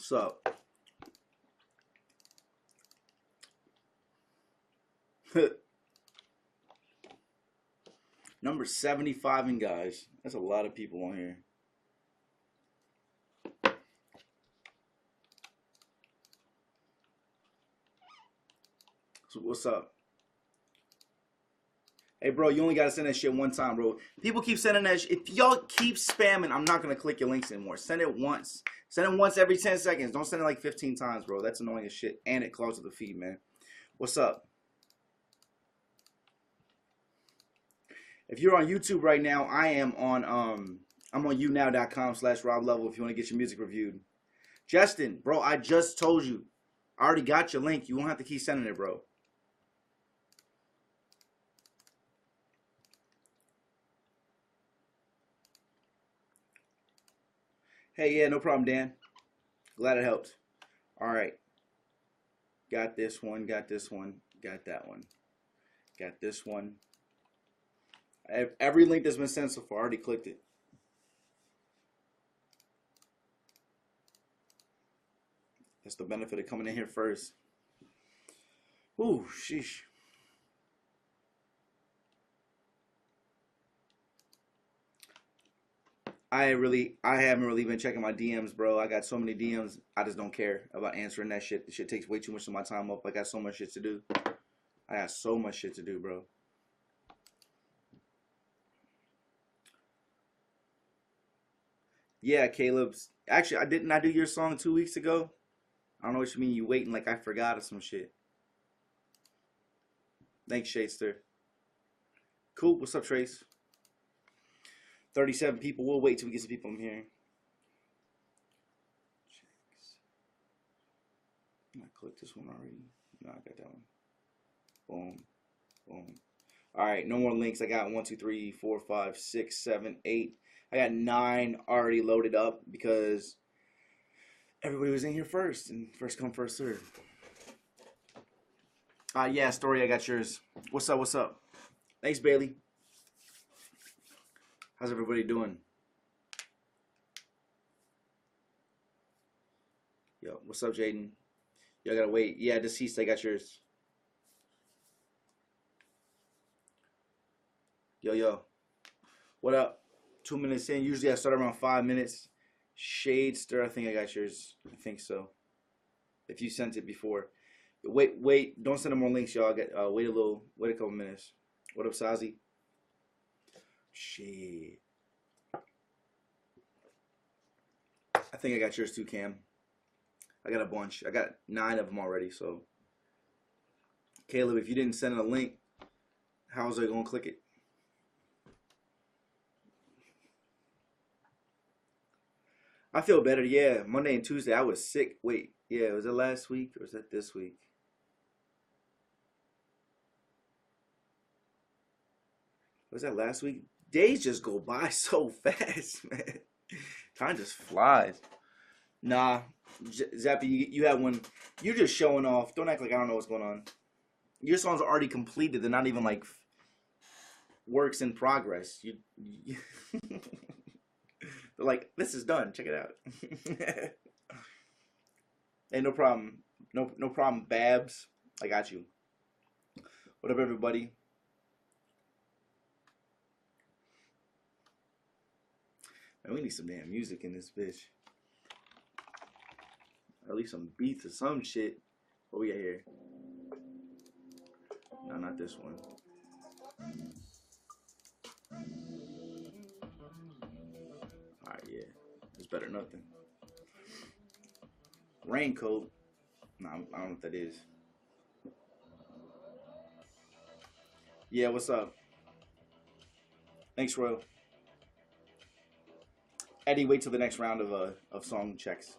What's up? Number 75 and guys. That's a lot of people on here. So what's up? Hey, bro, you only got to send that shit one time, bro. People keep sending that shit. If y'all keep spamming, I'm not going to click your links anymore. Send it once. Send it once every 10 seconds. Don't send it like 15 times, bro. That's annoying as shit. And it clogs up the feed, man. What's up? If you're on YouTube right now, I am on I'm on younow.com/RobLevel if you want to get your music reviewed. Justin, bro, I just told you. I already got your link. You won't have to keep sending it, bro. Hey, yeah, no problem, Dan. Glad it helped. All right. Got this one, got this one, got that one. Got this one. Every link that's been sent so far, I already clicked it. That's the benefit of coming in here first. Ooh, sheesh. I haven't really been checking my DMs, bro. I got so many DMs. I just don't care about answering that shit. The shit takes way too much of my time up. I got so much shit to do. I got so much shit to do, bro. Yeah, Caleb's. Actually, didn't I do your song 2 weeks ago? I don't know what you mean. You waiting like I forgot or some shit. Thanks, Shadester. Cool. What's up, Trace? 37 people. We'll wait till we get some people in here. I clicked this one already. No, I got that one. Boom. Boom. All right. No more links. I got 1, 2, 3, 4, 5, 6, 7, 8. I got 9 already loaded up because everybody was in here first. And first come, first serve. Yeah, Story, I got yours. What's up? What's up? Thanks, Bailey. How's everybody doing? Yo, what's up, Jaden? Y'all gotta wait. Yeah, Deceased, I got yours. Yo. What up? 2 minutes in. Usually I start around 5 minutes. Shadester, I think I got yours. I think so. If you sent it before. Wait. Don't send them more links, y'all. Wait a couple minutes. What up, Sazi? Shit. I think I got yours too, Cam. I got a bunch. I got 9 of them already, so. Caleb, if you didn't send a link, how's I gonna click it? I feel better, yeah. Monday and Tuesday, I was sick. Wait, yeah, was it last week or was that this week? Was that last week? Days just go by so fast, man. Time just flies. Nah, Zappy, you had one. You're just showing off. Don't act like I don't know what's going on. Your songs are already completed. They're not even like works in progress. They're like, this is done. Check it out. Hey, no problem. No problem, Babs. I got you. What up, everybody? Man, we need some damn music in this bitch. At least some beats or some shit. What we got here? No, not this one. Alright, yeah. It's better than nothing. Raincoat. No, I don't know what that is. Yeah, what's up? Thanks, Royal. Eddie, wait till the next round of song checks.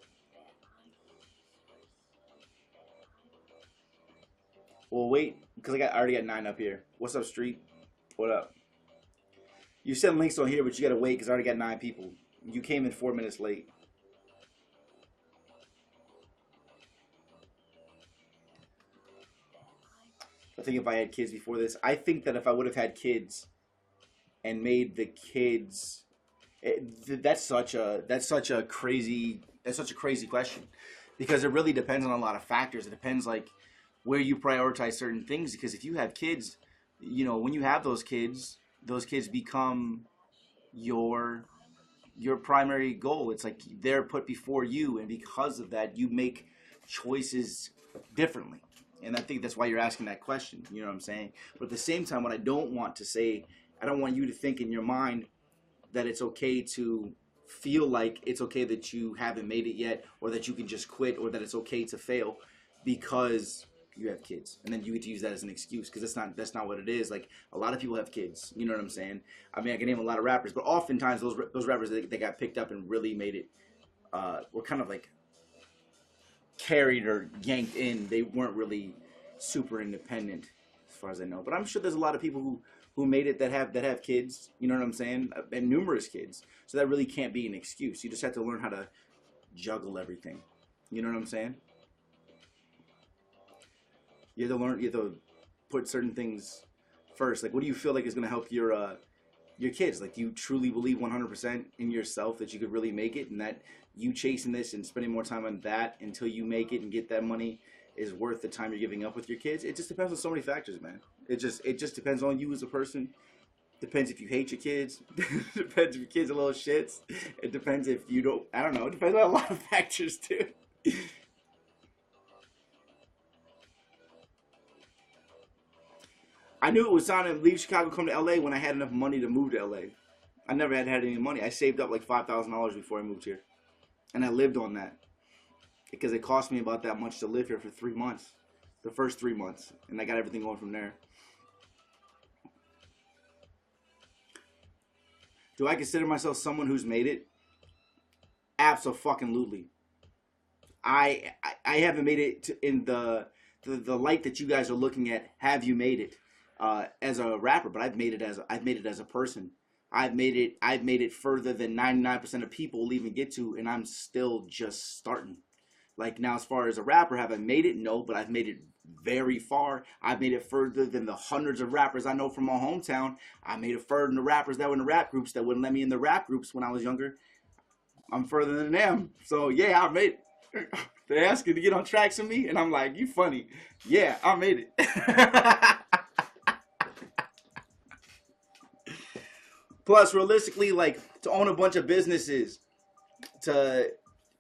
Well, wait, because I already got 9 up here. What's up, Street? What up? You send links on here, but you gotta wait because I already got 9 people. You came in 4 minutes late. I think if I had kids before this, I think that if I would have had kids and made the kids, that's such a crazy That's such a crazy question, because it really depends on a lot of factors. It depends like where you prioritize certain things. Because if you have kids, when you have those kids become your your primary goal. It's like they're put before you, and because of that, you make choices differently. And I think that's why you're asking that question. You know what I'm saying? But at the same time, what I don't want to say, I don't want you to think in your mind that it's okay to feel like it's okay that you haven't made it yet, or that you can just quit, or that it's okay to fail because you have kids, and then you get to use that as an excuse, because that's not what it is. Like, a lot of people have kids. You know what I'm saying? I mean, I can name a lot of rappers, but oftentimes those rappers that got picked up and really made it were kind of like carried or yanked in. They weren't really super independent, as far as I know. But I'm sure there's a lot of people who made it that have kids. You know what I'm saying? And numerous kids. So that really can't be an excuse. You just have to learn how to juggle everything. You know what I'm saying? You have to learn. You have to put certain things first. Like, what do you feel like is going to help your kids? Like, do you truly believe 100% in yourself that you could really make it, and that you chasing this and spending more time on that until you make it and get that money is worth the time you're giving up with your kids? It just depends on so many factors, man. It just depends on you as a person. Depends if you hate your kids. Depends if your kids are little shits. It depends if you don't. I don't know. It depends on a lot of factors too. I knew it was time to leave Chicago, come to LA when I had enough money to move to LA. I never had any money. I saved up like $5,000 before I moved here, and I lived on that because it cost me about that much to live here for 3 months, the first 3 months, and I got everything going from there. Do I consider myself someone who's made it? Absolutely. I haven't made it in the light that you guys are looking at. Have you made it as a rapper? But I've made it as a person. I've made it further than 99% of people will even get to, and I'm still just starting. Like, now, as far as a rapper, have I made it? No, but I've made it very far. I've made it further than the hundreds of rappers I know from my hometown. I made it further than the rappers that were in the rap groups that wouldn't let me in the rap groups when I was younger. I'm further than them. So, yeah, I made it. They're asking to get on tracks with me, and I'm like, you funny. Yeah, I made it. Plus, realistically, like, to own a bunch of businesses, to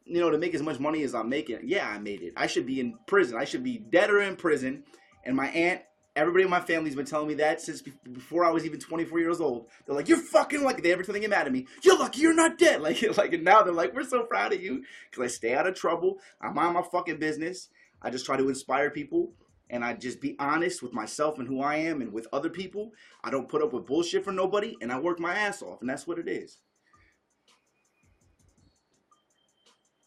make as much money as I'm making, yeah, I made it. I should be in prison. I should be dead or in prison. And my aunt, everybody in my family's been telling me that since before I was even 24 years old. They're like, you're fucking lucky. They everything get mad at me. You're lucky you're not dead. Like, and now they're like, we're so proud of you. Because I stay out of trouble. I mind my fucking business. I just try to inspire people. And I just be honest with myself and who I am and with other people. I don't put up with bullshit for nobody. And I work my ass off. And that's what it is.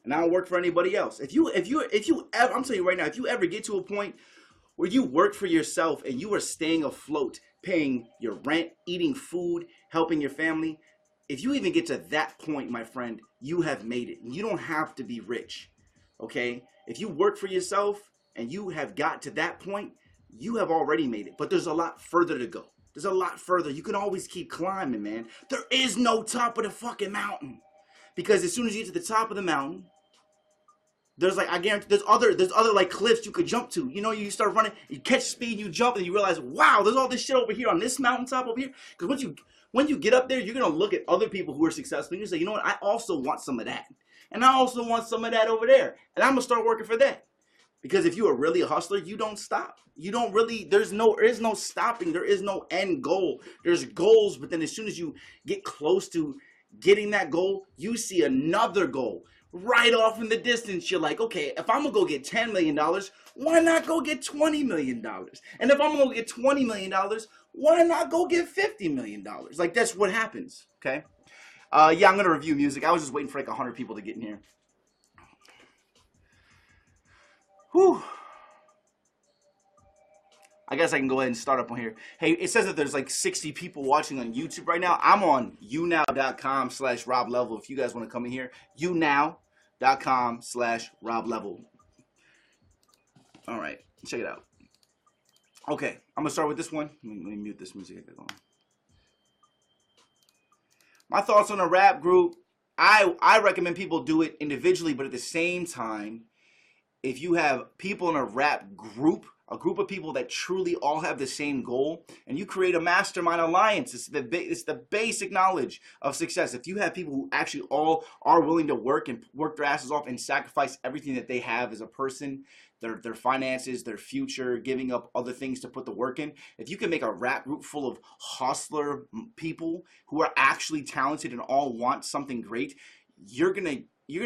And I don't work for anybody else. If you ever, I'm telling you right now, if you ever get to a point where you work for yourself and you are staying afloat, paying your rent, eating food, helping your family, if you even get to that point, my friend, you have made it. You don't have to be rich, okay? If you work for yourself and you have got to that point, you have already made it. But there's a lot further to go. There's a lot further. You can always keep climbing, man. There is no top of the fucking mountain. Because as soon as you get to the top of the mountain, there's like, I guarantee, there's other like cliffs you could jump to. You start running, you catch speed, you jump, and you realize, wow, there's all this shit over here on this mountaintop over here. Because when you get up there, you're gonna look at other people who are successful, and you say, you know what, I also want some of that, and I also want some of that over there, and I'm gonna start working for that. Because if you are really a hustler, you don't stop. You don't really. There is no stopping. There is no end goal. There's goals, but then as soon as you get close to getting that goal, you see another goal right off in the distance. You're like, okay, if I'm gonna go get $10 million, why not go get $20 million? And if I'm gonna get $20 million, why not go get $50 million? Like, that's what happens. Okay. Yeah, I'm gonna review music. I was just waiting for like 100 people to get in here. Whew. I guess I can go ahead and start up on here. Hey, it says that there's like 60 people watching on YouTube right now. I'm on younow.com/RobLevel. If you guys want to come in here, younow.com/RobLevel. All right, check it out. Okay, I'm gonna start with this one. Let me mute this music. My thoughts on a rap group I recommend people do it individually, but at the same time, if you have people in a rap group, a group of people that truly all have the same goal, and you create a mastermind alliance, it's the basic knowledge of success. If you have people who actually all are willing to work and work their asses off and sacrifice everything that they have as a person, their finances, their future, giving up other things to put the work in. If you can make a rap group full of hustler people who are actually talented and all want something great, you're gonna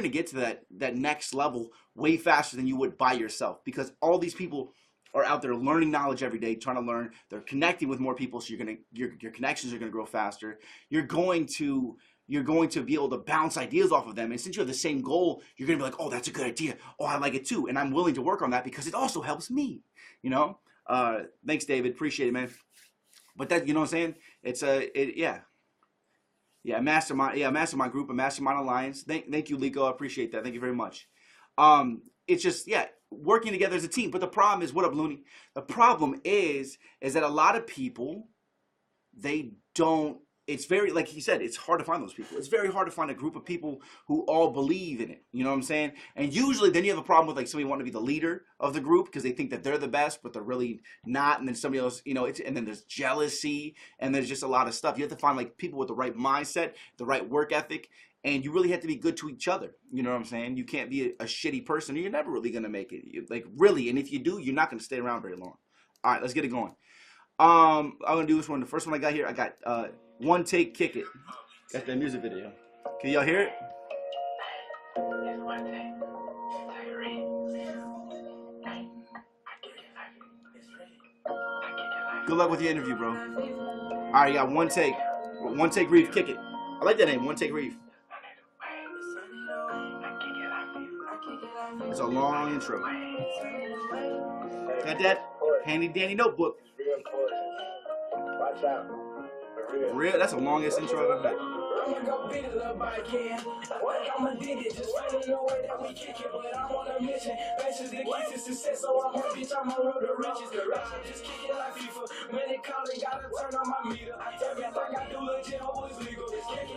get to that next level way faster than you would by yourself, because all these people are out there learning knowledge every day, trying to learn. They're connecting with more people, so your connections are gonna grow faster. You're going to be able to bounce ideas off of them, and since you have the same goal, you're gonna be like, oh, that's a good idea. Oh, I like it too, and I'm willing to work on that because it also helps me. You know. Thanks, David. Appreciate it, man. But that, you know what I'm saying? It's yeah, mastermind group, a mastermind alliance. Thank you, Lico. I appreciate that. Thank you very much. It's just, yeah, working together as a team. But the problem is, what up, Looney? The problem is that a lot of people, they don't. It's very, like he said, it's hard to find those people. It's very hard to find a group of people who all believe in it. You know what I'm saying? And usually then you have a problem with like somebody wanting to be the leader of the group because they think that they're the best, but they're really not. And then somebody else, you know, and then there's jealousy and there's just a lot of stuff. You have to find like people with the right mindset, the right work ethic, and you really have to be good to each other. You know what I'm saying? You can't be a shitty person. You're never really going to make it. Like, really. And if you do, you're not going to stay around very long. All right, let's get it going. I'm going to do this one. The first one I got here, I got One Take, Kick It. That's the music video. Can y'all hear it? Good luck with your interview, bro. All right, you got One Take. One Take, Reef, Kick It. I like that name, One Take, Reef. It's a long intro. Got that handy dandy notebook. Real, that's the longest intro I've ever had. I'ma go beat it up I can. I'ma dig it, just feeling the way that we kick it. But I'm on a mission. Patience the key to success, so I'm a bitch, I'm on road to riches. I'm just kicking like FIFA. When it calling, gotta turn on my meter. Everything I do legit, always legal.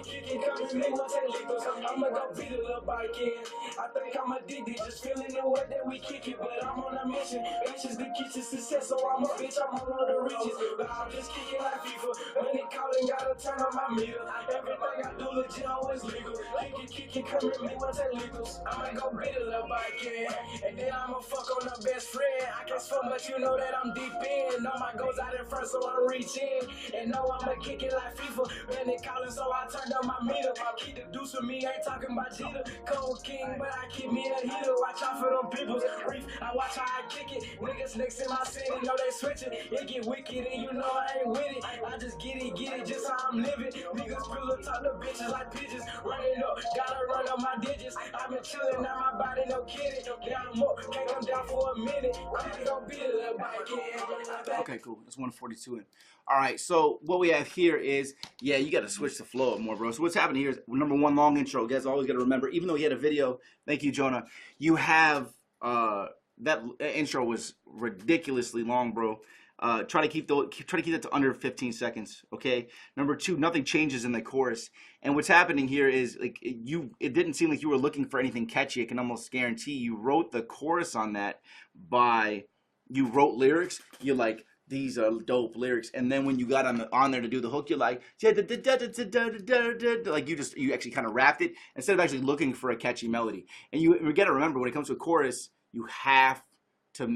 Kicking, coming, they won't take legals. I'ma go beat it up I can. I think I'm addicted, just feeling the way that we kick it. But I'm on a mission. Patience the key to success, so I'm a bitch, I'm on road to riches. I'm just kicking like FIFA. When it calling, gotta turn on my meter. Everything I do legit, always legal. Kick, come with me, what's illegals? I'ma go beat it up I can. And then I'ma fuck on a best friend. I can't fuck, but you know that I'm deep in. All my goals out in front, so I'm reaching. And know I'ma kick it like FIFA. Man, they calling, so I turned up my meter. Keep the deuce with me, ain't talking about Jeter. Cold King, but I keep me a heater. Watch out for them people's reef. I watch how I kick it. Niggas next in my city, know they switching. It get wicked, and you know I ain't with it. I just get it, just how I'm living. Niggas pillow talk to bitches like pigeons. Running up, gotta run on my digits. I've been chilling, now my body no kidding. Down more, can't come down for a minute. I'm gonna beat it up again. Okay, cool. That's 142 in. All right, so what we have here is, yeah, you got to switch the flow up more, bro. So what's happening here is, number one, long intro. You guys always got to remember, even though he had a video, thank you, Jonah, you have, that intro was ridiculously long, bro. Try to keep that to under 15 seconds, okay? Number two, nothing changes in the chorus. And what's happening here is, like, it didn't seem like you were looking for anything catchy. I can almost guarantee you wrote the chorus on that you wrote lyrics. You're like, these are dope lyrics. And then when you got on there to do the hook, you're like, like you actually kind of rapped it instead of actually looking for a catchy melody. And you got to remember, when it comes to a chorus, you have to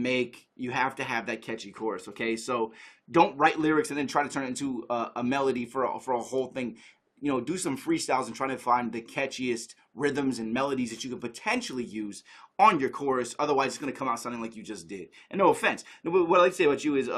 have that catchy chorus, okay? So don't write lyrics and then try to turn it into a melody for a whole thing. You know, do some freestyles and try to find the catchiest rhythms and melodies that you could potentially use on your chorus. Otherwise, it's going to come out sounding like you just did. And no offense. What I like to say about you is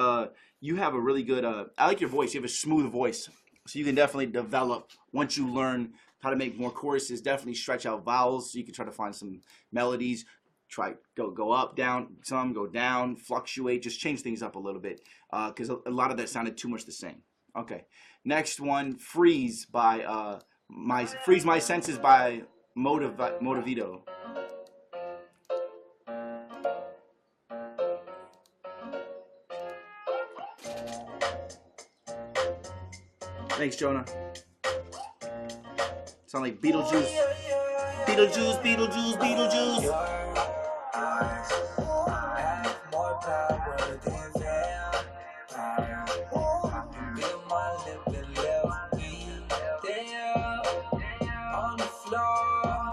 you have a really good, I like your voice. You have a smooth voice. So you can definitely develop, once you learn how to make more choruses, definitely stretch out vowels so you can try to find some melodies. Try go up, down, some go down, fluctuate, just change things up a little bit because a lot of that sounded too much the same. Okay, next one, Freeze by Freeze My Senses by Motivito. Thanks, Jonah. Sound like Beetlejuice. Beetlejuice, Beetlejuice, Beetlejuice. Your eyes have more power than vampires. Build my lip and left me there on the floor,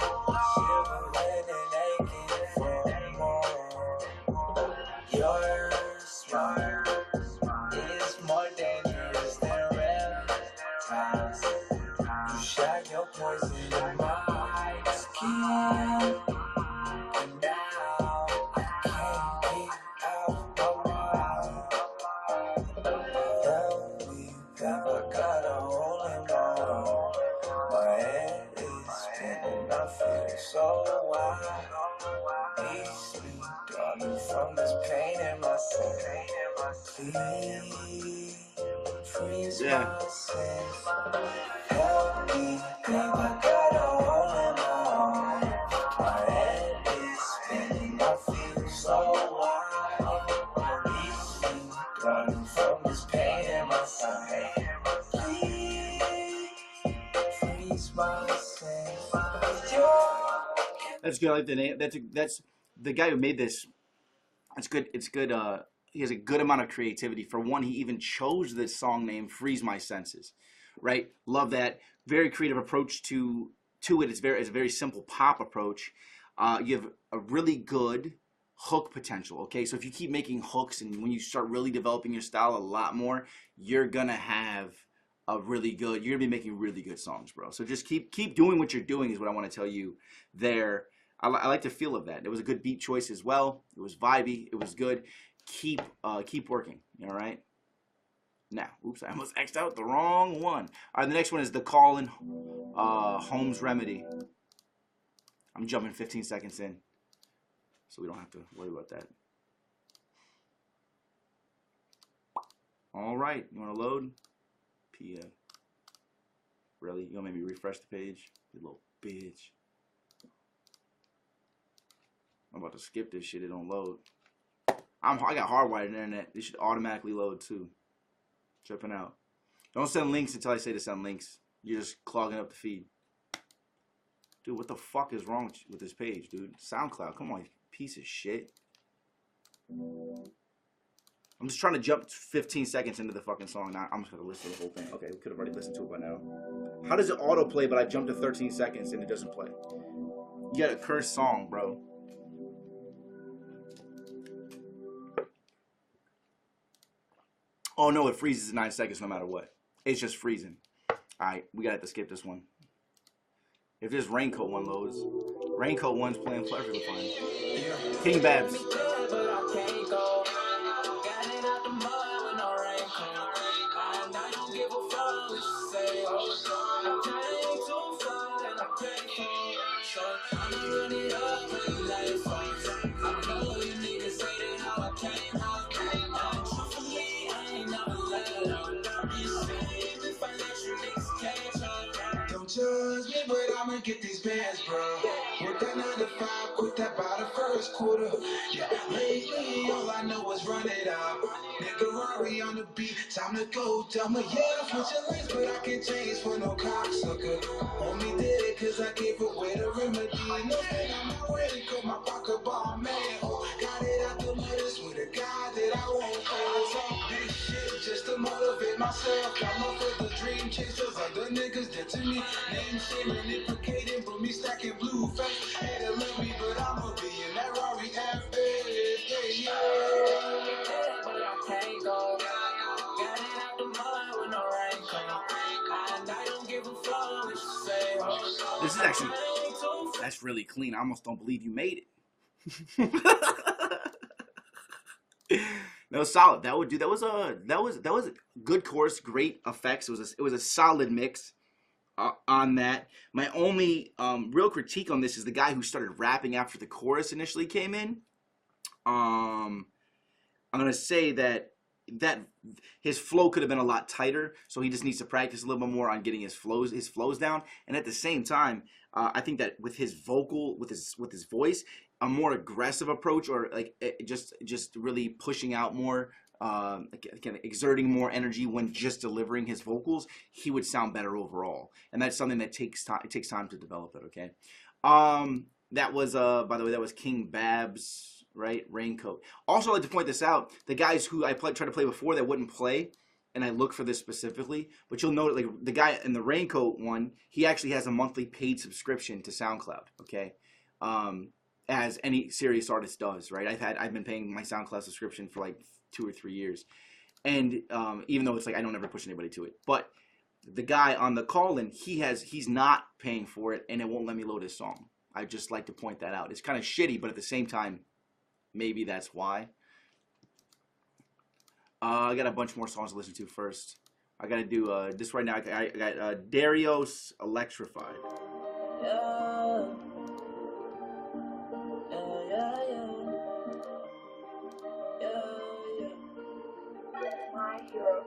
shivering and aching for more. Your smile is more dangerous than reptiles. You shot your poison in my skin, and now I can't get out the mind. Help me, I got a hole in my heart. My head is spinning, I feel so wild. Release me, darling, from this pain in my soul. Please freeze myself. Help me, babe, I got a hole in my heart. My head is spinning, I feel so wild. Release me, darling, from this pain in my soul. Please freeze myself. That's good. I like the name. That's the guy who made this. It's good. It's good. He has a good amount of creativity. For one, he even chose this song name, "Freeze My Senses." Right? Love that. Very creative approach to it. It's a very simple pop approach. You have a really good hook potential. Okay, so if you keep making hooks and when you start really developing your style a lot more, you're gonna have you're gonna be making really good songs, bro. So just keep doing what you're doing is what I want to tell you there. I like the feel of that. It was a good beat choice as well. It was vibey. It was good. Keep working. All right. Now, oops, I almost X'd out the wrong one. All right, the next one is the Callin' Holmes Remedy. I'm jumping 15 seconds in, so we don't have to worry about that. All right, you want to load? Really? You want to maybe refresh the page? You little bitch. I'm about to skip this shit. It don't load. I got hardwired internet. This should automatically load too. Tripping out. Don't send links until I say to send links. You're just clogging up the feed. Dude, what the fuck is wrong with this page, dude? SoundCloud, come on, you piece of shit. I'm just trying to jump 15 seconds into the fucking song. Now I'm just gonna listen to the whole thing. Okay, we could have already listened to it by now. How does it autoplay, but I jumped to 13 seconds and it doesn't play? You got a cursed song, bro. Oh no, it freezes in 9 seconds no matter what. It's just freezing. Alright, we gotta have to skip this one. If this Raincoat one loads. Raincoat one's playing perfectly fine. King Babs. Judge me, but I'ma get these bands, bro. Work that 9 to 5, quit that by the first quarter. Yeah, lately all I know is run it out. Nigga Rory on the beat, time to go. Tell me, yeah, switching lanes, but I can't change for no cocksucker. Only did it cause I gave away the remedy. No thing I'm not ready, cause my pocket ball man. Oh, got it out the letters with a guy that I won't call. I talk this shit just to motivate myself. I'm up for the dream chasers, other niggas that to me. Name shaming, implicating, but me stacking blue face. Had to love me, but I'm a be in that Rory F. Yeah. But I can't go. Got it out the mud with no raincoat. And I don't give a fuck what you say. This is actually, that's really clean. I almost don't believe you made it. That was solid. That was a good chorus, great effects. It was a solid mix. On that, my only real critique on this is the guy who started rapping after the chorus initially came in. I'm gonna say that his flow could have been a lot tighter, so he just needs to practice a little bit more on getting his flows down. And at the same time, I think that with his voice, a more aggressive approach, or like just really pushing out more kind of exerting more energy when just delivering his vocals, he would sound better overall. And that's something that takes time. It takes time to develop it. Okay. That was by the way, that was King Babs, right? Raincoat. Also, I'd like to point this out: the guys who I tried to play before that wouldn't play, and I look for this specifically. But you'll note, like the guy in the Raincoat one, he actually has a monthly paid subscription to SoundCloud. Okay. As any serious artist does, right? I've been paying my SoundCloud subscription for like 2 or 3 years, and even though it's like I don't ever push anybody to it, but the guy on the call-in, he's not paying for it, and it won't let me load his song. I just like to point that out. It's kind of shitty, but at the same time, maybe that's why. I got a bunch more songs to listen to first. I gotta do this right now. I got Darius Electrified. My hero.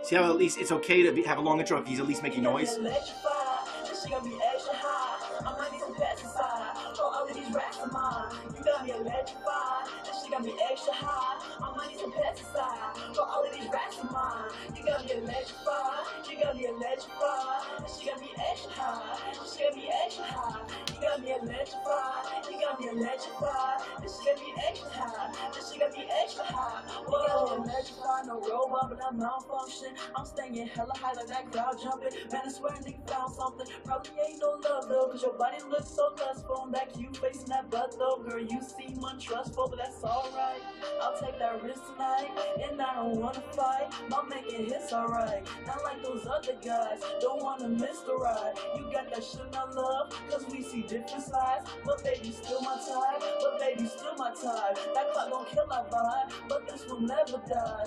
See how at least it's okay to have a long intro if he's at least making noise? She gonna be extra high. I might need some pesticide. Throw all of these racks of mine. You got me electrified. She got me extra high. I might need some pesticide. Throw all of these racks of mine. You got me electrified. You got me electrified. She got me extra high. She got me extra high. You got me electrified. You got me electrified. She got me extra high. She got me extra high. Whoa, electrified, no robot, but I'm malfunction. I'm staying hella high like that crowd jumping. Man, I swear nigga found something. Probably ain't no love though, cause your body looks so lustful. On that cute face and that butt though, girl, you seem untrustful, but that's alright. I'll take that risk tonight, and I don't wanna fight. My making hits alright, not like those other guys. Don't wanna miss the ride. You got that shit I love, cause we see different sides. But baby, still my type. But baby, still my type. That clock don't kill our vibe, but this will never die.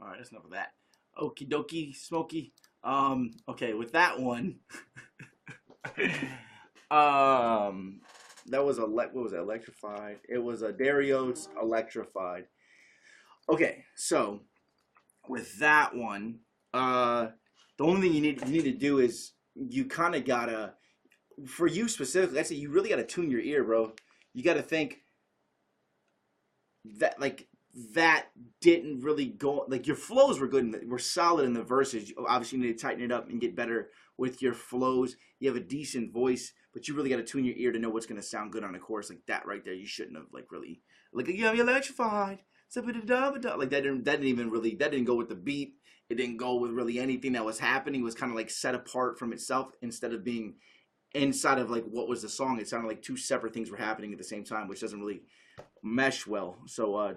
Alright, that's enough of that. Okie dokie, Smokey. Okay, with that one, that was what was that? Electrified. It was a Darius Electrified. Okay, so with that one, the only thing you need to do is you kind of gotta, for you specifically, I say you really gotta tune your ear, bro. You gotta think that like. That didn't really go, like your flows were good, were solid in the verses. Obviously you need to tighten it up and get better with your flows. You have a decent voice, but you really got to tune your ear to know what's going to sound good on a chorus like that right there. You shouldn't have like really, like you have electrified, like that didn't go with the beat. It didn't go with really anything that was happening. It was kind of like set apart from itself instead of being inside of like what was the song. It sounded like two separate things were happening at the same time, which doesn't really mesh well. So we'll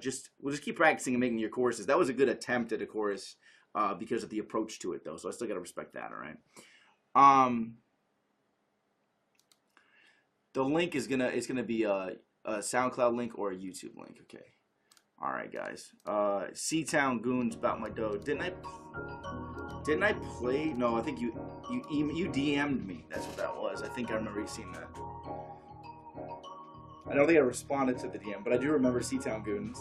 just keep practicing and making your choruses. That was a good attempt at a chorus because of the approach to it though. So I still gotta respect that. All right. The link is gonna be a SoundCloud link or a YouTube link. Okay. All right, guys. C-Town Goons about my dough. Didn't I play? No, I think you DM'd me. That's what that was. I think I remember you seeing that. I don't think I responded to the DM, but I do remember C-Town Goons.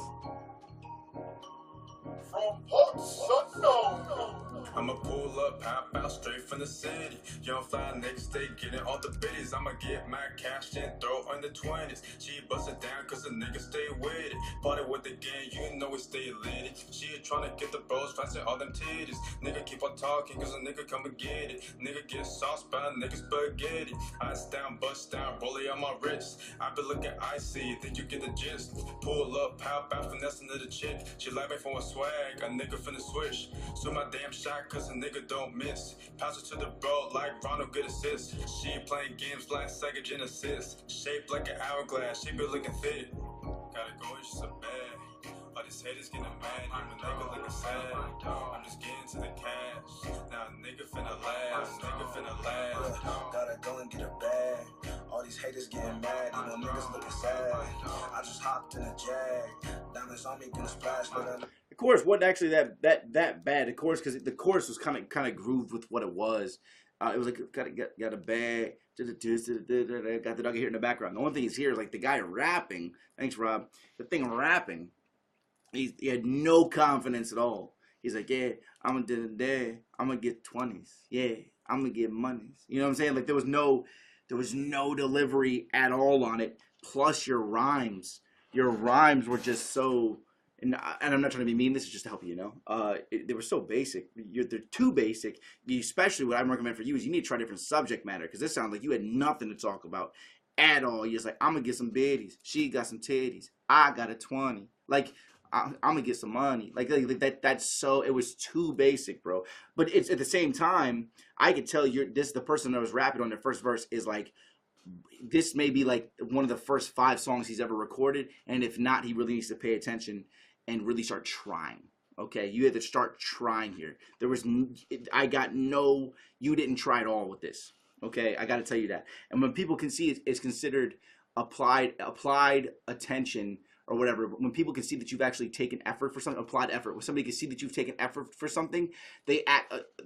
I'ma pull up, pop out straight from the city. Young fly niggas, they getting all the biddies. I'ma get my cash and throw in the 20s. She bust it down cause the niggas stay with it. Party with the gang, you know we stay lit. She tryna get the bros, flashing all them titties. Nigga keep on talking cause a nigga come and get it. Nigga get sauce by niggas spaghetti. Ice down, bust down, rolling on my wrist. I been looking icy, think you get the gist. Pull up, pop out, finessing to the chick. She like me for a swag, a nigga finna switch. So my damn shot cause a nigga don't miss. Pass it to the bro like Ronald good assist. She playing games like Sega Gen assist. Shaped like an hourglass, she be looking thick. Gotta go, she's a bad. All these haters getting mad, even nigga looking sad. I'm just getting to the cash. Now a nigga finna last. Gotta go and get a bag. All these haters getting mad, even niggas looking sad. I just hopped in a Jag. Diamonds on me gonna splash, but the chorus wasn't actually that bad. The chorus, because the chorus was kind of grooved with what it was. It was like got a bag, got the dog here in the background. The only thing he's here is like the guy rapping. Thanks, Rob. The thing rapping, he had no confidence at all. He's like, yeah, I'm gonna get 20s. Yeah, I'm gonna get monies. You know what I'm saying? Like there was no delivery at all on it. Plus your rhymes were just so. And I'm not trying to be mean. This is just to help you know. They were so basic. They're too basic. Especially what I recommend for you is you need to try different subject matter because this sounds like you had nothing to talk about at all. You're just like, I'm gonna get some biddies. She got some titties. I got a 20. Like I'm gonna get some money. Like that. That's so. It was too basic, bro. But it's at the same time, I could tell the person that was rapping on their first verse is like this may be like one of the first 5 songs he's ever recorded, and if not, he really needs to pay attention and really start trying. Okay, you had to start trying here. You didn't try at all with this. Okay, I got to tell you that. And when people can see it's considered applied attention or whatever. When people can see that you've actually taken effort for something, applied effort. When somebody can see that you've taken effort for something, the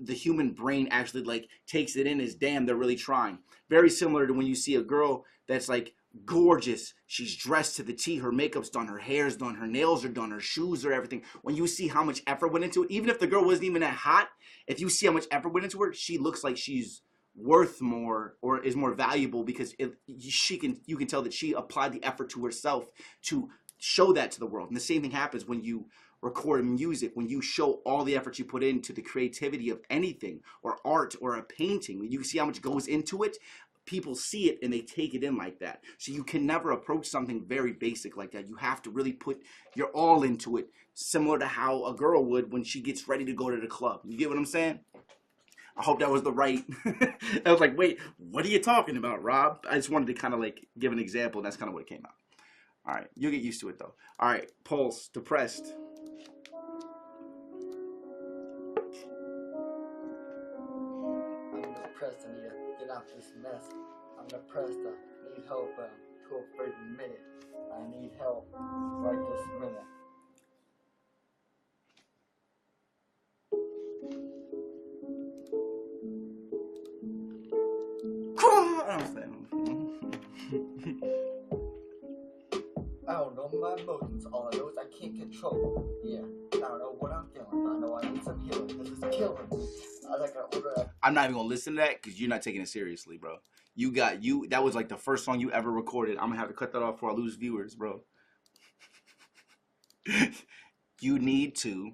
human brain actually like takes it in as damn, they're really trying. Very similar to when you see a girl that's like gorgeous, she's dressed to the T, her makeup's done, her hair's done, her nails are done, her shoes are everything. When you see how much effort went into it, even if the girl wasn't even that hot, if you see how much effort went into her, she looks like she's worth more or is more valuable because you can tell that she applied the effort to herself to show that to the world. And the same thing happens when you record music, when you show all the effort you put into the creativity of anything or art or a painting. When you see how much goes into it, people see it and they take it in like that. So you can never approach something very basic like that. You have to really put your all into it, similar to how a girl would when she gets ready to go to the club. You get what I'm saying? I hope that was the right. I was like, wait, what are you talking about, Rob? I just wanted to kind of like give an example, and that's kind of what it came out. All right, you'll get used to it though. All right, Pulse, Depressed. I'm depressed, I need to get out this mess. I'm depressed, I need help to a freaking minute. I need help right this minute. I don't know my emotions, all I know is I can't control. Yeah, I don't know what I'm feeling, but I know I need some healing, because it's killing me. I'm not even gonna listen to that because you're not taking it seriously, bro. That was like the first song you ever recorded. I'm gonna have to cut that off before I lose viewers, bro. You need to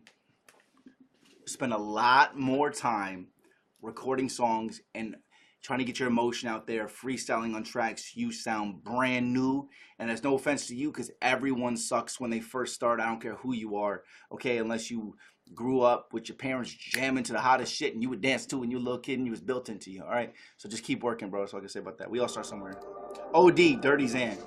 spend a lot more time recording songs and trying to get your emotion out there, freestyling on tracks. You sound brand new, and there's no offense to you because everyone sucks when they first start. I don't care who you are, okay, unless you grew up with your parents jamming to the hottest shit and you would dance to when you were a little kid and you was built into you, all right? So just keep working, bro. That's all I can say about that. We all start somewhere. OD, Dirty Zan.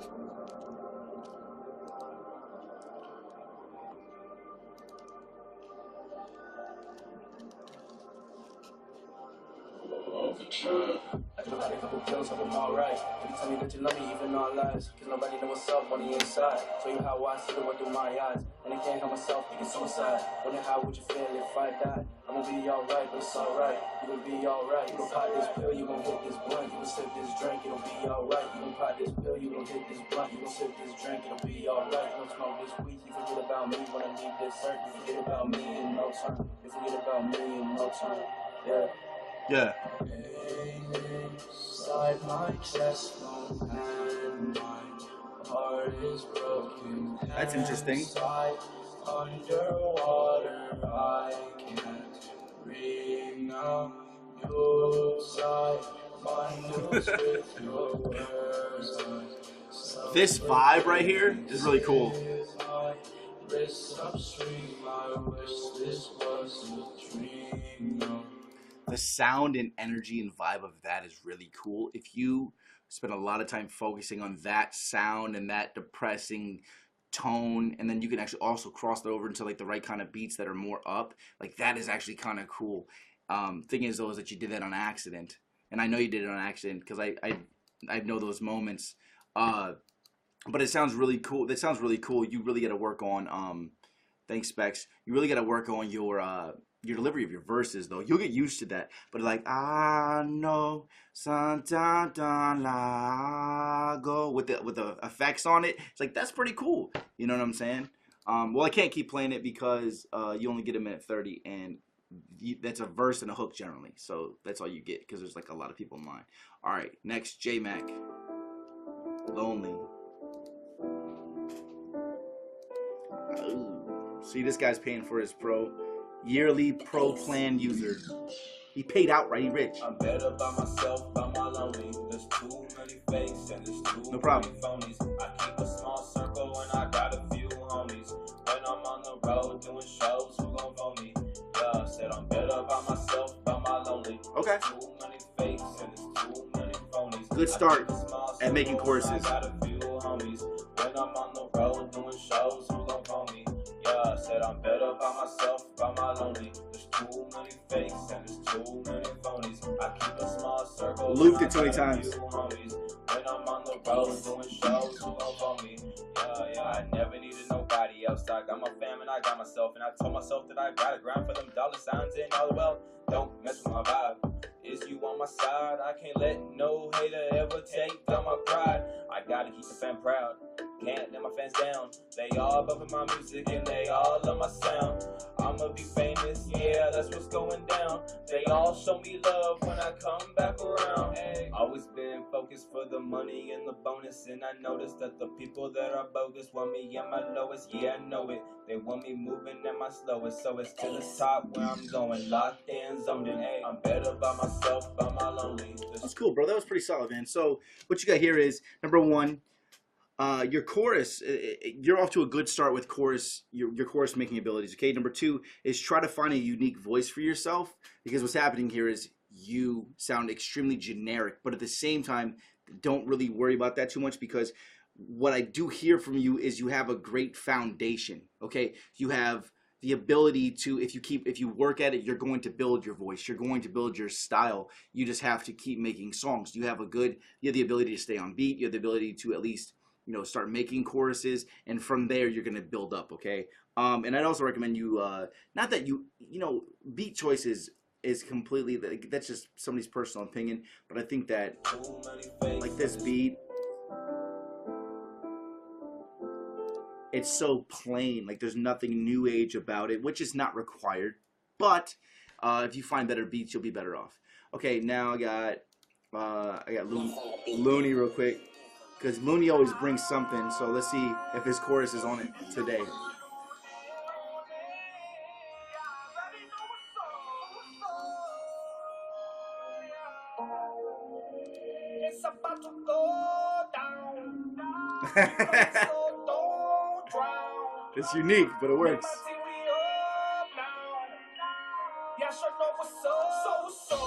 I just had a couple pills, hope I'm alright. You tell me that you love me, even all lies. Cause nobody know what's up on the inside. Show you how I see the world through my eyes. And I can't help myself, thinking suicide. Wonder how would you feel if I died? I'm gonna be alright, but it's alright. You gon' be alright. You gon' pop this pill, you gon' hit this blunt. You gon' sip this drink, it'll be alright. You gon' pop this pill, you gon' hit this blunt. You gon' sip this drink, it'll be alright. You gon' smoke this weed, you forget about me when I leave this earth. You forget about me in no time. You forget about me in no time. Yeah. Yeah. Inside my chest, and my heart is broken. That's interesting. Underwater, I can't breathe now. Your side, my nose with your words. This vibe right here is really cool. Upstream, I wish this was a dream. No. The sound and energy and vibe of that is really cool. If you spend a lot of time focusing on that sound and that depressing tone, and then you can actually also cross it over into like the right kind of beats that are more up, like that is actually kind of cool. Thing is though is that you did that on accident, and I know you did it on accident because I know those moments. But it sounds really cool. That sounds really cool. You really got to work on thanks Specs. You really got to work on your delivery of your verses though. You'll get used to that. But like I know Santa Lago with the effects on it, it's like that's pretty cool. You know what I'm saying? Well, I can't keep playing it because you only get a minute 30, and that's a verse and a hook generally. So that's all you get because there's like a lot of people in line. All right, next J Mac, Lonely. Ooh. See, this guy's paying for his yearly pro plan user. He paid outright. He rich. I'm better by myself, by my lonely. There's too many fakes and there's too No problem. many phonies. I keep a small circle and I got a few homies. When I'm on the road doing shows, who gon' phone me? Yeah, I said I'm better by myself, by my lonely. Okay. There's too many fakes and there's too many phonies. Good start at making choruses. I got a few homies. When I'm on the road doing shows, who gon' phone me? Yeah, I said I'm better by myself, by my lonely. There's too many fakes and there's too many phonies. I keep a small circle. Looped it 20 times. Homies. When I'm on the road doing shows, who gon' phone me? Yeah, I never needed nobody else. I got my fam and I got myself, and I told myself that I gotta grind for them dollar signs and all the well. Don't mess with my vibe. Is you on my side? I can't let no hater ever take down my pride. I gotta keep the fam proud. Can't let my fans down. They all bumping my music and they all love my sound. I'ma be famous, yeah, that's what's going down. They all show me love when I come back around. Hey, always been focused for the money and the bonus, and I noticed that the people that are bogus want me at my lowest. Yeah, I know it. They want me moving at my slowest, so it's to the top where I'm going. Locked in, zoned in. Hey, I'm better by myself, by my lonely. That's cool, bro. That was pretty solid, man. So what you got here is number one. Your chorus, you're off to a good start with chorus, your chorus making abilities, okay? Number two is try to find a unique voice for yourself, because what's happening here is you sound extremely generic, but at the same time, don't really worry about that too much, because what I do hear from you is you have a great foundation, okay? You have the ability to, if you work at it, you're going to build your voice, you're going to build your style. You just have to keep making songs. You have the ability to stay on beat, you have the ability to at least start making choruses, and from there you're gonna build up, okay? And I'd also recommend you, not that beat choices is completely, that's just somebody's personal opinion, but I think that, like this beat, it's so plain, like there's nothing new age about it, which is not required, but if you find better beats, you'll be better off. Okay, now I got Looney real quick. Because Looney always brings something, so let's see if his chorus is on it today. It's about to go down. It's unique, but it works. Yeah, sure know what's up. So.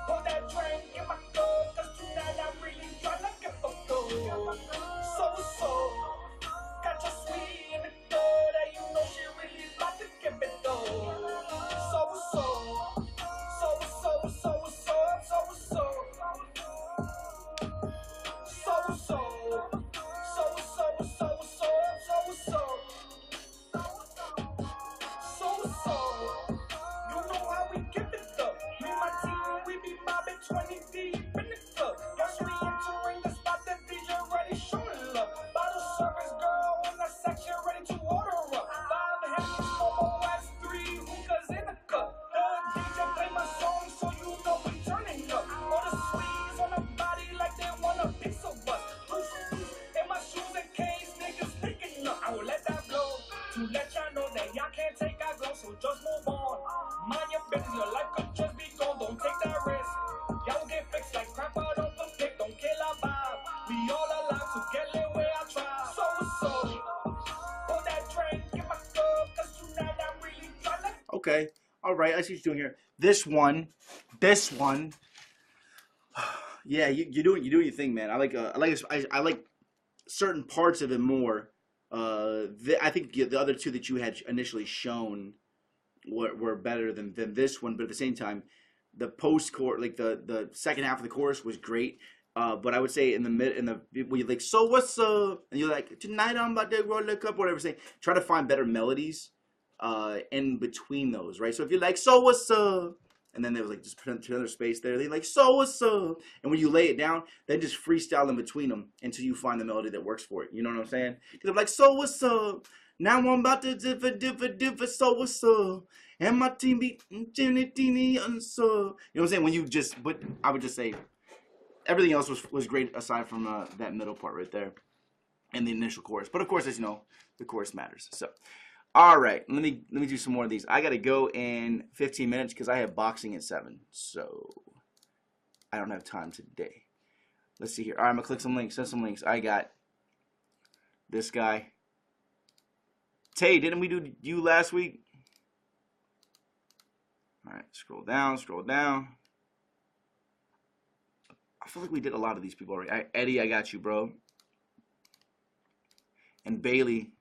Pull that train, get my go, cause tonight I'm really tryna get fucked up. So, got your sweet in the door, that you know she really about to give it though. You know how we give it up. Me and my team, we be mobbing 20 deep in the club. Once we entering the spot, the DJ ready showing love. Bottle service girl in the section ready to order up. 5 hands, 4 as 3 hookahs in the cup. The DJ play my song so you know we turning up. All the squeeze on the body like they want a piece of us. Loose in my shoes and canes, niggas picking up. I will let that blow to let y'all know that y'all can't take our glow, so just move on. Mind your business, your life could just be gone. Don't take that risk. Y'all get fixed like crap out of the pick. Don't kill our vibe. We all alive, so get lit where I try. So, pull that train, get my girl, cause tonight I'm really tryna. Okay, all right, I see what you're doing here. This one, yeah, you're doing your thing, man. I like certain parts of it more. I think the other two that you had initially shown were better than this one, but at the same time, the post-chorus, like the second half of the chorus was great. But I would say in the when you're like, so what's up, and you're like, tonight I'm about to roll the cup, whatever. Say, try to find better melodies in between those, right? So if you're like, so what's up, and then there was like just another space there, they like, so what's up, and when you lay it down, then just freestyle in between them until you find the melody that works for it. You know what I'm saying? Because I'm like, so what's up. Now I'm about to differ, so what's up? And my team be teeny unsub. You know what I'm saying? When you just, but I would just say everything else was great aside from that middle part right there and the initial chorus. But of course, as you know, the chorus matters. So, all right, let me do some more of these. I gotta go in 15 minutes because I have boxing at 7, so I don't have time today. Let's see here. All right, I'm gonna click some links. Send some links. I got this guy. Tay, didn't we do you last week? All right, scroll down, scroll down. I feel like we did a lot of these people already. Eddie, I got you, bro. And Bailey.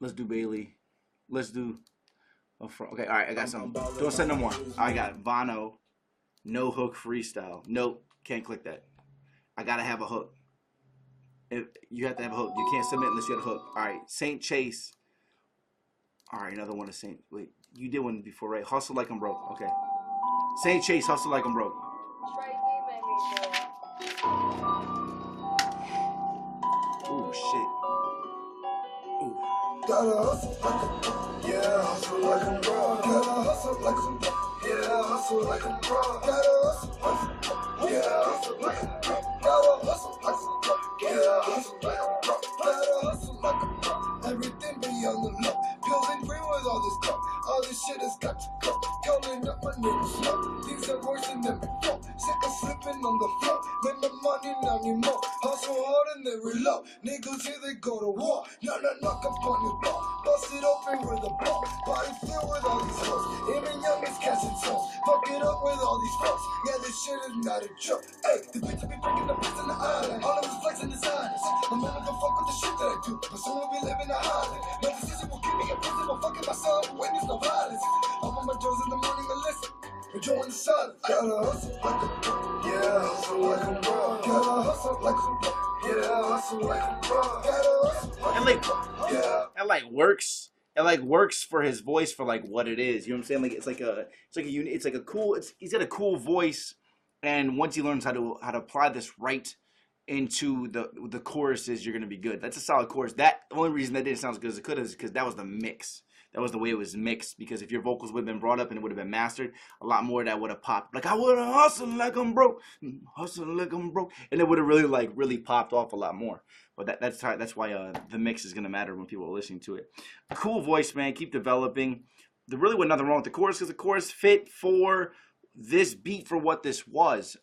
Let's do Bailey. Let's do. Okay, all right, I got some. Don't send no more. I got Vano. No hook freestyle. Nope, can't click that. I gotta have a hook. You have to have a hook. You can't submit unless you have a hook. All right, Saint Chase. All right, another one of Saint. Wait, you did one before, right? Hustle like I'm broke. Okay. Saint Chase, hustle like I'm broke. Ooh, shit. Ooh. Gotta hustle like I'm broke. Yeah, hustle like I'm broke. Gotta hustle like I'm broke. Yeah, hustle like I'm broke. Gotta hustle like I'm broke. Yeah, hustle like I'm broke. Gotta hustle like I'm broke. Yeah, hustle like I'm broke. Gotta hustle like I'm broke. Everything be on the low. Building green with all this stuff. All this shit has got to go. Calling up my niggas slow. Things are worse than before. Sick of slipping on the floor. Make the money now need more. Hustle hard and they reload. Niggas here they go to war. Knock up on your door. Bust it open with a ball. Body filled with all these hoes. Even young is catching souls. Fuck it up with all these folks. Yeah, this shit is not a joke. Hey, the bitch will be breaking the piece in the island. All of us flexing designers. I'm never gonna fuck with the shit that I do. But soon we'll be living a island. No decision will keep me in prison. I'm fucking my son. When there's no violence. I'm on my toes in the morning and listen. Enjoying the sun. Gotta hustle like a pro. Yeah, hustle like a pro. Gotta hustle like a pro. Yeah, hustle like a pro. Gotta hustle like And like, that like works. It like works for his voice for like what it is. You know what I'm saying? Like it's like a cool. He's got a cool voice, and once he learns how to apply this right into the choruses, you're gonna be good. That's a solid chorus. That the only reason that didn't sound as good as it could is because that was the mix. That was the way it was mixed. Because if your vocals would have been brought up and it would have been mastered, a lot more of that would have popped. Like I would have hustled like I'm broke, hustling like I'm broke, and it would have really popped off a lot more. But that's why the mix is gonna matter when people are listening to it. Cool voice, man. Keep developing. There really was nothing wrong with the chorus because the chorus fit for this beat for what this was.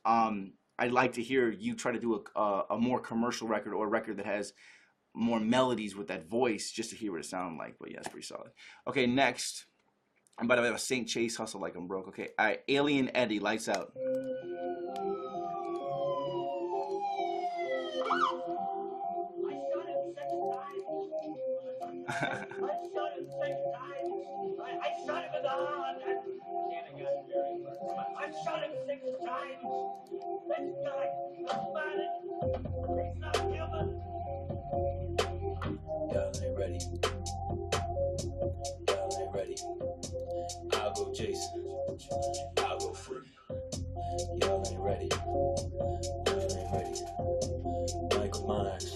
I'd like to hear you try to do a more commercial record or a record that has more melodies with that voice just to hear what it sounded like. But yeah, it's pretty solid. Okay, next. And by the way, I have a Saint Chase, hustle like I'm broke. Okay, all right, Alien Eddie, lights out. Y'all ain't ready. Y'all ain't ready. I'll go Jason. I'll go free. Y'all ain't ready. Y'all ain't ready. Michael Myers.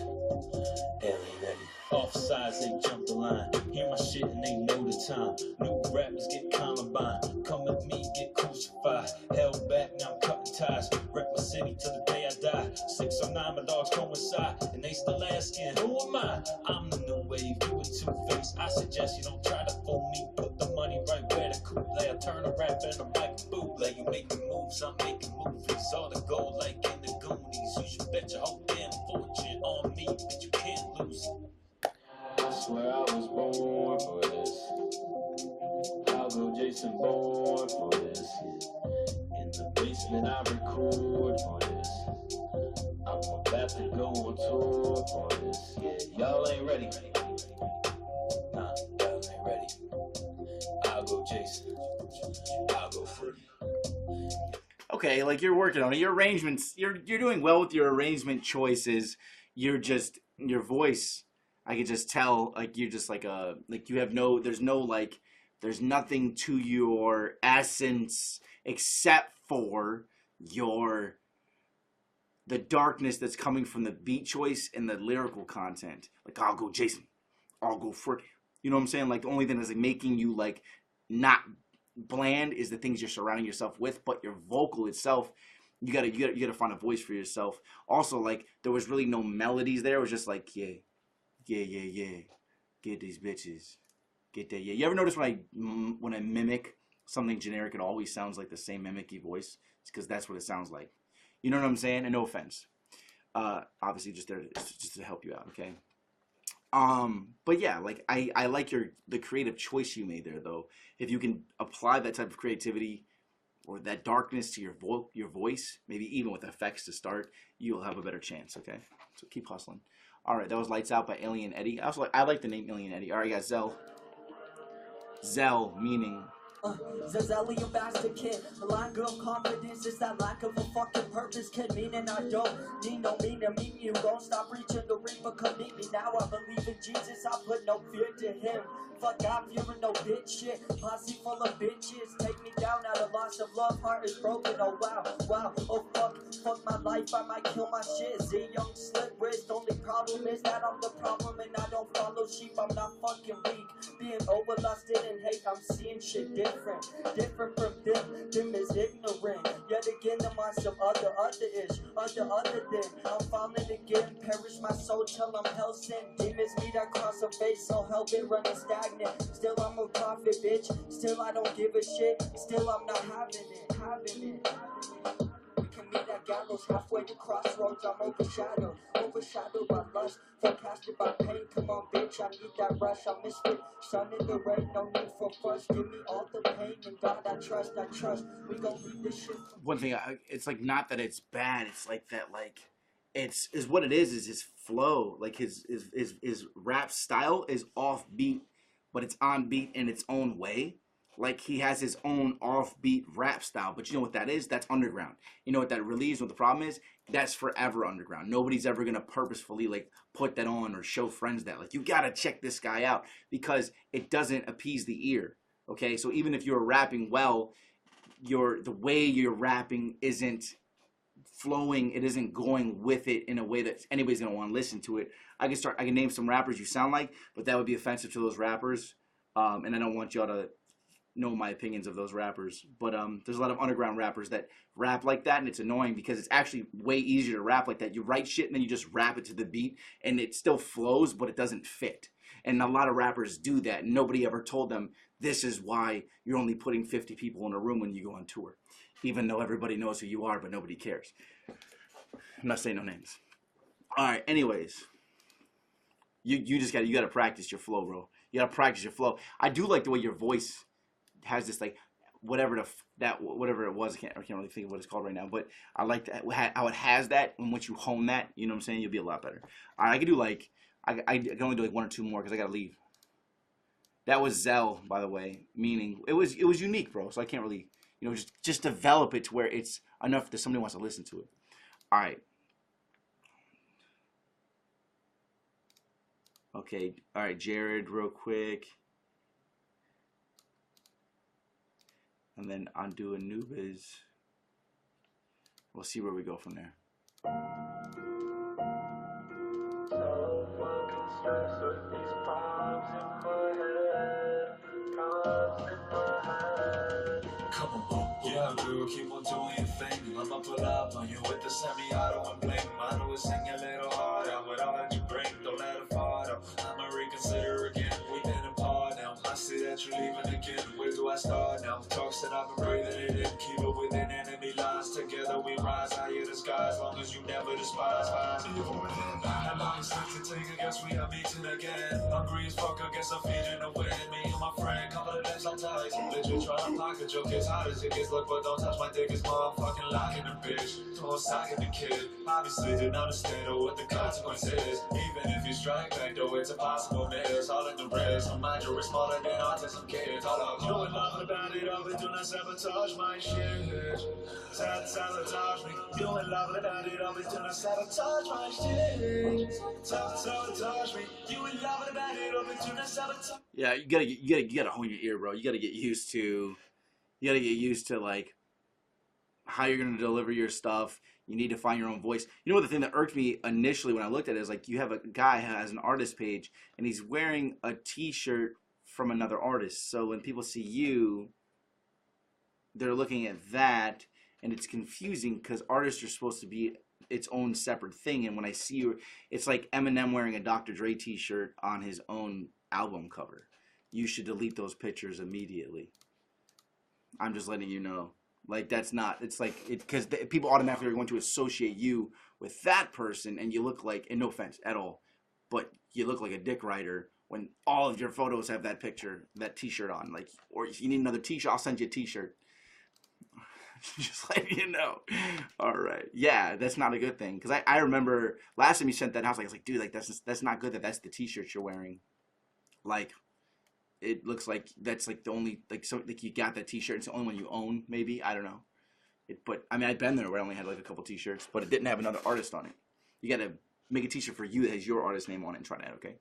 Alien Eddie. Offsides, they jump the line. Hear my shit and they know the time. New rappers get Columbine. Come with me, get crucified. Held back, now I'm cutting ties. Rep my city till the day I die. 609, my dogs coincide. And they still asking, who am I? I'm the new wave, you a two-face. I suggest you don't try to fool me. Put the money right where the coupe lay. I turn a rap and a mic bootleg. You making moves, I'm making movies. All the gold like in the Goonies. You should bet your whole damn fortune on me, but you can't lose it. I swear I was born for this. I'll go Jason born for this. In the basement I record for this. I'm about to go on tour for this. Yeah, y'all ain't ready. Nah, y'all ain't ready. I'll go Jason. I'll go free. Okay, like you're working on it. Your arrangements, you're doing well with your arrangement choices. You're just your voice. I could just tell, like you're just like you have no, there's nothing to your essence except for the darkness that's coming from the beat choice and the lyrical content. Like I'll go Jason, all go for it. You know what I'm saying? Like the only thing that's like making you like not bland is the things you're surrounding yourself with, but your vocal itself, you gotta find a voice for yourself. Also, like there was really no melodies there. It was just like yeah, get these bitches, get that yeah. You ever notice when I mimic something generic, it always sounds like the same mimicky voice? It's because that's what it sounds like. You know what I'm saying? And no offense. Obviously just there just to help you out, okay? But yeah, like I like the creative choice you made there though. If you can apply that type of creativity or that darkness to your voice, maybe even with effects to start, you'll have a better chance, okay? So keep hustling. All right, that was Lights Out by Alien Eddie. I like the name Alien Eddie. All right, guys, Zell. Zell meaning Zazelian bastard kid. A lack of confidence is that lack of a fucking purpose, kid. Meaning I don't need no meaning. Meaning you gon' stop reaching the reaper, come meet me. Now I believe in Jesus, I put no fear to him. Fuck God, fearing no bitch shit. Posse full of bitches. Take me down out of loss of love. Heart is broken. Oh wow. Oh fuck my life. I might kill my shit. Z young slit wrist. Only problem is that I'm the problem and I don't follow sheep. I'm not fucking weak. Being overlusted and hate. I'm seeing shit different from them. Them is ignorant. Yet again, I'm on some other-ish. Other than I'm falling again. Perish my soul till I'm hell sent. Demons meet across the face, so hell been running stagnant. Still I'm a prophet, bitch. Still I don't give a shit. Still I'm not having it. We can meet at gallows, halfway to crossroads. I'm overshadowed by lust, forecasted by pain. Come on, bitch, I need that rush. I missed it. Sun in the rain, no need for fuss. Give me all the pain, and God I trust. We gon' leave this shit. One thing, it's like not that it's bad. It's like that, like it's is what it is his flow. Like his rap style is offbeat, but it's on beat in its own way. Like he has his own offbeat rap style, but you know what that is? That's underground. You know what that really is? What the problem is? That's forever underground. Nobody's ever gonna purposefully like put that on or show friends that. Like you gotta check this guy out because it doesn't appease the ear. Okay, so even if you're rapping well, the way you're rapping isn't flowing. It isn't going with it in a way that anybody's gonna want to listen to it. I can name some rappers you sound like, but that would be offensive to those rappers, and I don't want y'all to know my opinions of those rappers, but there's a lot of underground rappers that rap like that, and it's annoying because it's actually way easier to rap like that. You write shit and then you just rap it to the beat, and it still flows, but it doesn't fit. And a lot of rappers do that, and nobody ever told them this is why you're only putting 50 people in a room when you go on tour, even though everybody knows who you are, but nobody cares. I'm not saying no names. All right, anyways, you gotta practice your flow, bro. You gotta practice your flow. I do like the way your voice has this like whatever it was. I can't really think of what it's called right now, but I like that how it has that. And once you hone that, you know what I'm saying, you'll be a lot better. All right, I can do like I can only do like one or two more because I gotta leave. That was Zell, by the way, meaning it was unique, bro. So I can't really just develop it to where it's enough that somebody wants to listen to it. All right. Okay. All right, Jared, real quick. And then undo Anubis. We'll see where we go from there. So fucking stressed with these problems in my head. Problems in my head. Come on, yeah, girl, keep on doing your thing. I'ma pull up on you with the semi-auto and bling. Mine was sing a little harder with all that you bring. Don't let it fall though. I'ma reconsider again. We've been apart now. I see that you're leaving again. Where do I start now? Talks that I've been breathing it in. Keep it within enemy lines. Together we rise higher the sky. As long as you never despise. Evil within. How long it's to take? I guess we are meeting again. Hungry as fuck, I guess I'm feeding away. Me and my friend, couple of days on ties. Literally trying to pocket joke as hard as it gets. Look, but don't touch my dick. It's motherfucking locking the bitch. Throw a sock in the kid. Obviously didn't understand what the consequence is. Even if you strike back, though, it's impossible miss. All in the wrist. I'm mind you're smaller than autism kids. All up. You ain't loving about it all, but do not sabotage my shit. Sabotage me. You ain't loving about it all, but do not sabotage my shit. Sabotage me. You ain't loving about it all, but do not sabotage. Yeah, you gotta hone your ear, bro. You gotta get used to like how you're gonna deliver your stuff. You need to find your own voice. You know what the thing that irked me initially when I looked at it is like you have a guy who has an artist page and he's wearing a T-shirt from another artist. So when people see you, they're looking at that, and it's confusing because artists are supposed to be its own separate thing. And when I see you, it's like Eminem wearing a Dr. Dre T-shirt on his own album cover. You should delete those pictures immediately. I'm just letting you know. Like, that's not, it's like, because people automatically are going to associate you with that person, and you look like, and no offense at all, but you look like a dick rider when all of your photos have that picture, that T-shirt on. Like, or if you need another T-shirt, I'll send you a T-shirt. Just letting you know. All right. Yeah, that's not a good thing. Because I remember last time you sent that house, I was like, dude, like, that's not good that that's the T-shirt you're wearing. Like, it looks like that's like the only, like, so like you got that T-shirt. It's the only one you own, maybe. I don't know. But I mean, I've been there where I only had like a couple T-shirts, but it didn't have another artist on it. You got to make a T-shirt for you that has your artist name on it and try that. Okay.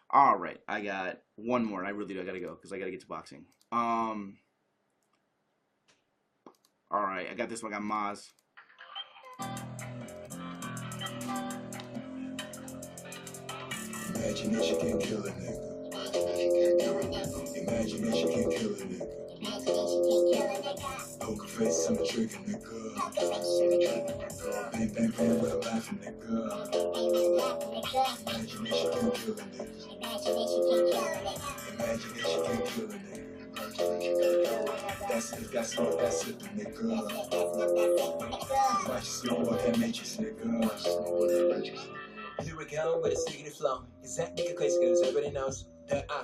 All right. I got one more, and I really do. I got to go because I got to get to boxing. All right. I got this one. I got Maz. Imagination can kill a nigga. Imagination can kill a nigga. Poker face, I'm a trigger nigga. Bang, bang, bang, with a laughing nigga. Imagination can kill a nigga. Imagination can kill a nigga. That's it, that's all, that's it, nigga. Watch slow with that matrix, nigga. Here we go with a sneaky flow. Is that nigga crazy? Cause everybody knows that I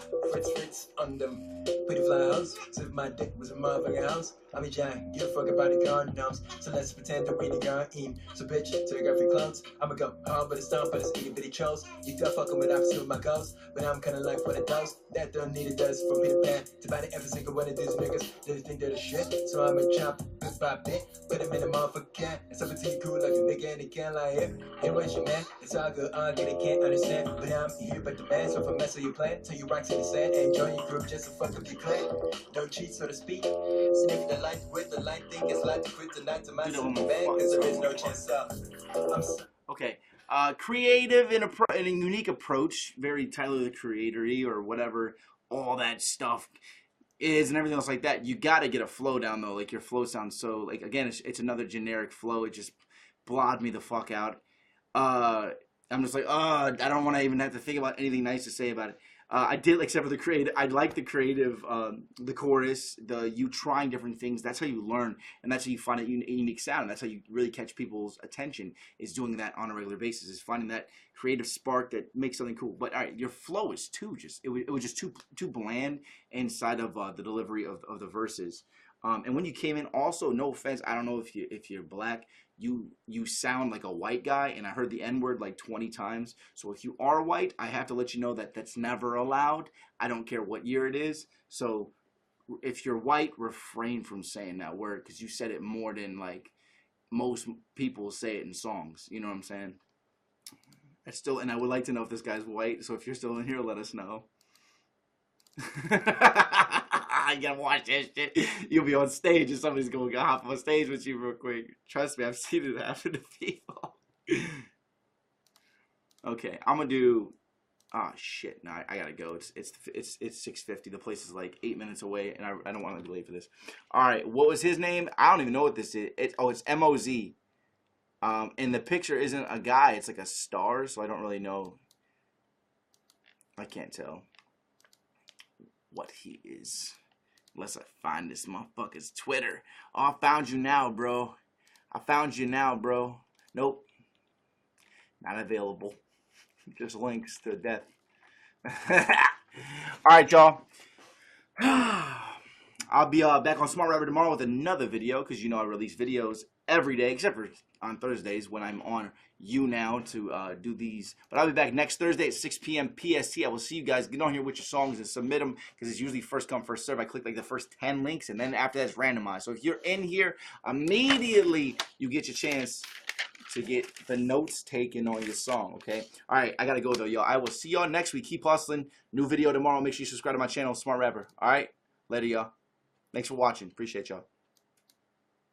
Fritz on them pretty flyers. So if my dick was a motherfucking house, I mean, Jack, give a fuck about the condoms. So let's pretend that we the gun in. So bitch, take off your clothes. I'ma go hard but it's stomp, but it's itty bitty chose. You still fucking with opposite of my ghost, but I'm kinda like what it does. That don't need it does for me to ban. To buy every single one of these niggas. They think they're the shit, so I'ma chop bit by bit. Put him in the motherfucking can. And something to you cool like a nigga and he can't lie here. Hey, where's your man? It's all good, I get it, can't understand. But I'm here, but the man, so if I mess with your plan, tell you rocks in the sand and join your group just to fuck up your clan. Don't cheat, so to speak. Sniff the light with the light thing. It's like to quit tonight to my super man, cause there is no chance of. Okay. Creative in a unique approach, very Tyler the Creator-y or whatever all that stuff is and everything else like that. You got to get a flow down though. Like your flow sounds so like again, it's another generic flow. It just blotted me the fuck out. I'm just like, I don't want to even have to think about anything nice to say about it. I did, except for the creative. I like the creative, the chorus, you trying different things. That's how you learn, and that's how you find a unique sound. And that's how you really catch people's attention. Is doing that on a regular basis. Is finding that creative spark that makes something cool. But all right, your flow is too it was just too bland inside of the delivery of the verses. And when you came in, also, no offense, I don't know if you're black. You sound like a white guy, and I heard the N-word like 20 times. So if you are white, I have to let you know that that's never allowed. I don't care what year it is. So if you're white, refrain from saying that word because you said it more than like most people say it in songs. You know what I'm saying? And I would like to know if this guy's white. So if you're still in here, let us know. I gotta watch that shit. You'll be on stage and somebody's gonna hop on stage with you real quick. Trust me, I've seen it happen to people. Okay, I'm gonna do. Oh shit! No, I gotta go. It's 6:50. The place is like 8 minutes away, and I don't want to be late for this. All right, what was his name? I don't even know what this is. It's MOZ. And the picture isn't a guy. It's like a star. So I don't really know. I can't tell what he is. Unless I find this motherfucker's Twitter. Oh, I found you now, bro. I found you now, bro. Nope. Not available. Just links to death. Alright, y'all. I'll be back on Smart Rapper tomorrow with another video. Because you know I release videos every day. Except for on Thursdays when I'm on YouNow to do these. But I'll be back next Thursday at 6 p.m. PST. I will see you guys. Get on here with your songs and submit them because it's usually first come, first serve. I click like the first 10 links and then after that it's randomized. So if you're in here, immediately you get your chance to get the notes taken on your song, okay? All right, I got to go though, y'all. I will see y'all next week. Keep hustling. New video tomorrow. Make sure you subscribe to my channel, Smart Rapper. All right? Later, y'all. Thanks for watching. Appreciate y'all.